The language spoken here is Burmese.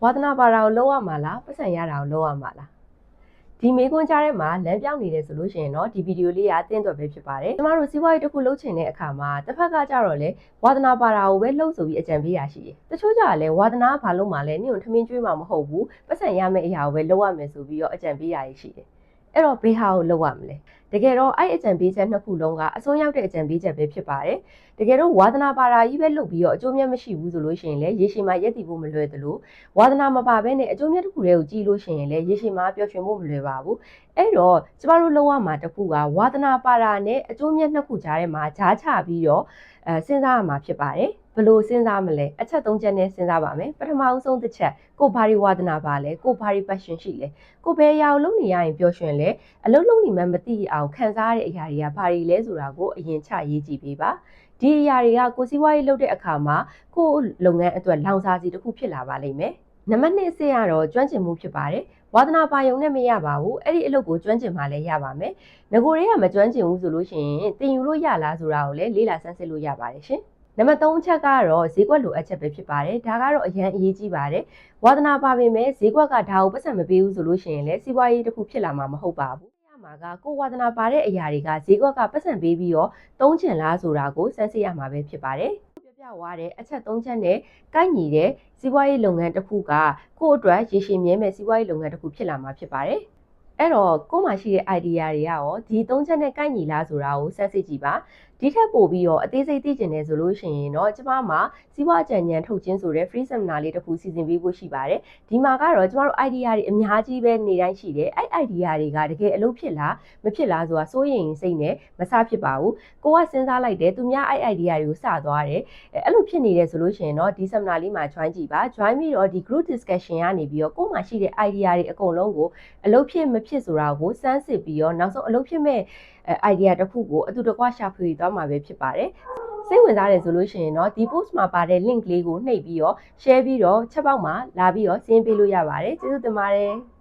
ဝါသနာပါတာကိုလောက်ရမှာလားပတ်စံရတာကိုလောက်ရမှာလားဒီမေကွန်းကြားထဲမှာလမ်းပြောင်းနေတယ်ဆိုလို့ရှိရင်တော့ဒီဗီဒီယိုလေးကတင်းတော်ပဲဖြစ်ပါတယ်ကျမတို့စီးပွားရေးတစ်ခုလုပ်ချင်တဲ့အခါမှာတစ်ဖက်ကကြတော့လေဝါသနာပါတာကိုပဲလှုပ်ဆိုပြီးအကြံပေးရရှိတယ်တချို့ကြလည်းဝါသနာဘာလို့မှလဲနင့်ကိုထမင်းကျွေးမှာမဟုတ်ဘူးပတ်စံရမယ့်အရာကိုပဲလုပ်ရမယ်ဆိုပြီးတော့အကြံပေးရရှိတယ်အဲ့တော့ဘေးဟာကိုလုပ်ရမလဲတကယ်တော့အဲ့အကြံပေးချက်နှစ်ခုလုံးကအဆုံးရောက်တဲ့အကြံပေးချက်ပဲဖြစ်ပါတယ်တကယ်တော့ဝါသနာပါတာကြီးပဲလုပ်ပြီးတော့အကျိုးမြတ်မရှိဘူးဆိုလို့ရှိရင်လည်းရေရှည်မှာရက်တည်ဖို့မလွယ်သလိုဝါသနာမပါဘဲနဲ့အကျိုးမြတ်တစ်ခုတည်းကိုကြည့်လို့ရှိရင်လည်းရေရှည်မှာပျော်ရွှင်ဖို့မလွယ်ပါဘူးအဲ့တော့ကျမတို့လုပ်ရမှာတစ်ခုကဝါသနာပါတာနဲ့အကျိုးမြတ်နှစ်ခုကြားထဲမှာကြားချပြီးတော့စဉ်းစားရမှာဖြစ်ပါတယ်ဘယ်လိုစဉ်းစားမလဲအချက်၃ချက်နဲ့စဉ်းစားပါမယ်ပထမအဆုံးတစ်ချက်ကိုဘာရီဝါသနာပါလဲကိုဘာရီ passion ရှိလဲကိုဘယ်အရာကိုလုပ်နေရရင်ပျော်ရွှင်လဲအလုပ်လုပ်နေမှမသိအောင်ခံစားရတဲ့အရာတွေကဘာတွေလဲဆိုတာကိုအရင်ချရေးကြည့်ပေးပါဒီအရာတွေကကိုစီးပွားရေးလုပ်တဲ့အခါမှာကိုလုပ်ငန်းအတွက်လောင်စာဆီတစ်ခုဖြစ်လာပါလိမ့်မယ်နံပါတ်2အဆင့်ကတော့ကျွမ်းကျင်မှုဖြစ်ပါတယ်ဝါသနာပါယုံနဲ့မရပါဘူးအဲ့ဒီအလုပ်ကိုကျွမ်းကျင်မှလည်းရပါမယ်ငကိုတွေကမကျွမ်းကျင်ဘူးဆိုလို့ရှိရင်သင်ယူလို့ရလားဆိုတာကိုလည်းလေ့လာဆန်းစစ်လို့ရပါတယ်ရှင်နံပါတ်3အချက်ကတော့ဈေးကွက်လိုအပ်ချက်ပဲဖြစ်ပါတယ်ဒါကတော့အရန်အရေးကြီးပါတယ်ဝါသနာပါပေမဲ့ဈေးကွက်ကဒါကိုပတ်စံမပေးဘူးဆိုလို့ရှိရင်လည်းစီးပွားရေးတစ်ခုဖြစ်လာမှာမဟုတ်ပါဘူးမှာကကိုဝါသနာပါတဲ့အရာတွေကဈေးကွက်ကပတ်စံပေးပြီးတော့သုံးချင်လားဆိုတာကိုစမ်းစစ်ရမှာပဲဖြစ်ပါတယ်ပြဝါတဲ့အချက်၃ချက်နဲ့ကိုက်ညီတဲ့စီးပွားရေးလုပ်ငန်းတစ်ခုကကိုယ့်အတွက်ရေရှည်မြဲမဲ့စီးပွားရေးလုပ်ငန်းတစ်ခုဖြစ်လာမှာဖြစ်ပါတယ်အဲ့တော့ကိုယ်မှာရှိတဲ့ idea တွေရောဒီ၃ချက်နဲ့ကိုက်ညီလားဆိုတာကိုစမ်းစစ်ကြည့်ပါဒီထက်ပိုပြီးတော့အသေးစိတ်သိကျင်နေဆိုလို့ရှိရင်တော့ကျမမှာစီးပွားအကြံဉာဏ်ထုတ်ခြင်းဆိုတဲ့ free seminar လေးတစ်ခုစီစဉ်ပေးဖို့ရှိပါတယ်ဒီမှာကတော့ကျမတို့ idea တွေအများကြီးပဲနေတိုင်းရှိတယ်အဲ့ idea တွေကတကယ်အလုပ်ဖြစ်လားမဖြစ်လားဆိုတာစိုးရိမ်စိတ်နဲ့မစဖြစ်ပါဘူးကိုကစဉ်းစားလိုက်တယ်သူများအဲ့ idea တွေကိုစသွားတယ်အဲ့လိုဖြစ်နေတယ်ဆိုလို့ရှိရင်တော့ဒီ seminar လေးမှာ join ကြည့်ပါ join ပြီးတော့ဒီ group discussion ကနေပြီးတော့ကိုယ်မှာရှိတဲ့ idea တွေအကုန်လုံးကိုအလုပ်ဖြစ်မဖြစ်ဆိုတာကိုစမ်းစစ်ပြီးတော့နောက်ဆုံးအလုပ်ဖြစ်မဲ့idea တစ်ခုကိုအတူတကွရှာဖွေသွားမှာပဲဖြစ်ပါတယ်စိတ်ဝင်စားတယ်ဆိုလို့ရှိရင်တော့ဒီ post မှာပါတဲ့ link လေးကိုနှိပ်ပြီးတော့ share ပြီးတော့ချက်ပေါက်မှာလာပြီးတော့စာရင်းပေးလို့ရပါတယ်ကျေးဇူးတင်ပါတယ်